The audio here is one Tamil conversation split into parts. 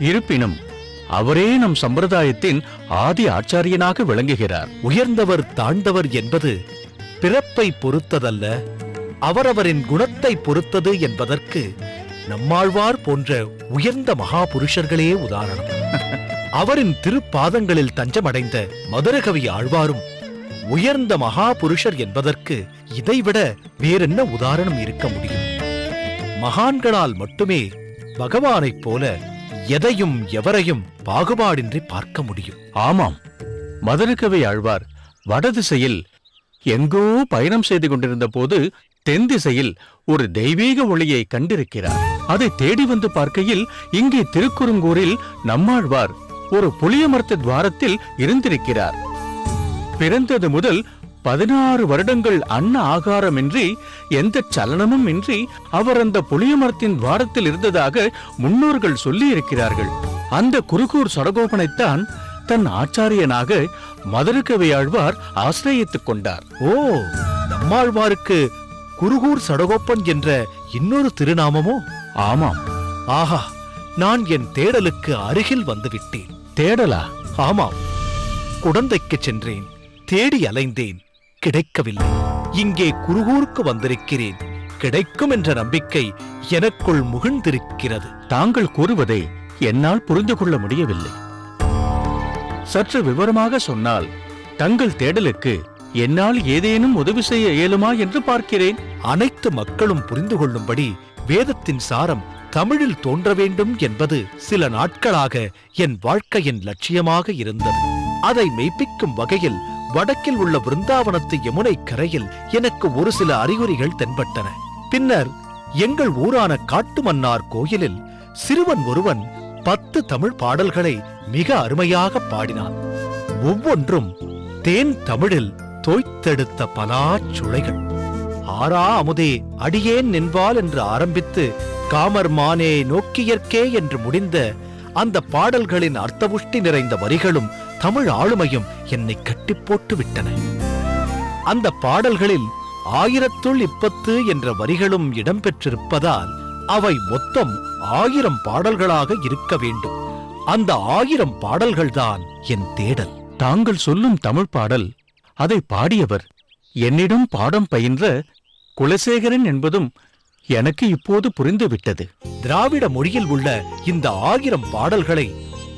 இருப்பினும் அவரே நம் சம்பிரதாயத்தின் ஆதி ஆச்சாரியனாக விளங்குகிறார். உயர்ந்தவர் தாழ்ந்தவர் என்பது பிறப்பை பொறுத்ததல்ல, அவரவரின் குணத்தை பொறுத்தது என்பதற்கு நம்மாழ்வார் போன்ற உயர்ந்த மகாபுருஷர்களே உதாரணம். அவரின் திருப்பாதங்களில் தஞ்சமடைந்த மதுரகவி ஆழ்வாரும் உயர்ந்த மகாபுருஷர் என்பதற்கு இதைவிட வேறென்ன உதாரணம் இருக்க முடியும்? மகான்களால் மட்டுமே பகவானைப் போல எதையும் எவரையும் பாகுபாடின்றி பார்க்க முடியும். ஆமாம், மதுரகவி ஆழ்வார் வடதிசையில் எங்கோ பயணம் செய்து கொண்டிருந்த போது தென் திசையில் ஒரு தெய்வீக ஒளியை கண்டிருக்கிறார். அதை தேடி வந்து பார்க்கையில் இங்கே திருக்குறுங்கூரில் நம்மாழ்வார் ஒரு புளிய மரத்து துவாரத்தில் இருந்திருக்கிறார். பிறந்தது முதல் 16 வருடங்கள் அன்ன ஆகாரமின்றி எந்த சலனமும் இன்றி அவர் அந்த புளிய மரத்தின் துவாரத்தில் இருந்ததாக முன்னோர்கள் சொல்லி இருக்கிறார்கள். அந்த குருகூர் சடகோபனைத்தான் தன் ஆச்சாரியனாக மதுரகவி ஆழ்வார் ஆசிரியத்துக் கொண்டார். ஓ, நம்மாழ்வாருக்கு குருகூர் சடகோப்பன் என்ற இன்னொரு திருநாமமோ? ஆமாம். ஆஹா, நான் என் தேடலுக்கு அருகில் வந்துவிட்டேன். தேடலா? ஆமாம், குடந்தைக்கு சென்றேன், தேடி அலைந்தேன், கிடைக்கவில்லை. இங்கே குருகூருக்கு வந்திருக்கிறேன், கிடைக்கும் என்ற நம்பிக்கை எனக்குள் முகிழ்ந்திருக்கிறது. தாங்கள் கூறுவதை என்னால் புரிந்து கொள்ள முடியவில்லை. சற்று விவரமாக சொன்னால் தங்கள் தேடலுக்கு என்னால் ஏதேனும் உதவி செய்ய இயலுமா என்று பார்க்கிறேன். அனைத்து மக்களும் புரிந்து கொள்ளும்படி வேதத்தின் சாரம் தமிழில் தோன்ற வேண்டும் என்பது சில நாட்களாக என் வாழ்க்கையின் லட்சியமாக இருந்தது. அதை மெய்ப்பிக்கும் வகையில் வடக்கில் உள்ள விருந்தாவனத்து யமுனை கரையில் எனக்கு ஒரு சில அறிகுறிகள் தென்பட்டன. பின்னர் எங்கள் ஊரான காட்டுமன்னார் கோயிலில் சிறுவன் ஒருவன் 10 தமிழ் பாடல்களை மிக அருமையாக பாடினான். ஒவ்வொன்றும் தேன் தமிழில் தோய்த்தெடுத்த பலாச்சுளைகள். ஆரா அமுதே அடியேன் நின்பால் என்று ஆரம்பித்து காமர் மானே நோக்கியற்கே என்று முடிந்த அந்த பாடல்களின் அர்த்தபுஷ்டி நிறைந்த வரிகளும் தமிழ் ஆளுமையும் என்னை கட்டிப்போட்டு விட்டன. அந்த பாடல்களில் 1000 என்ற வரிகளும் இடம்பெற்றிருப்பதால் அவை மொத்தம் 1000 பாடல்களாக இருக்க வேண்டும். அந்த 1000 பாடல்கள்தான் என் தேடல். தாங்கள் சொல்லும் தமிழ் பாடல், அதை பாடியவர் என்னிடம் பாடம் பயின்ற குலசேகரன் என்பதும் எனக்கு இப்போது புரிந்துவிட்டது. திராவிட மொழியில் உள்ள இந்த 1000 பாடல்களை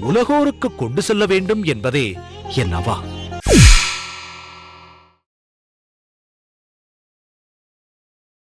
உலகோருக்கு கொண்டு செல்ல வேண்டும் என்பதே என் அவா.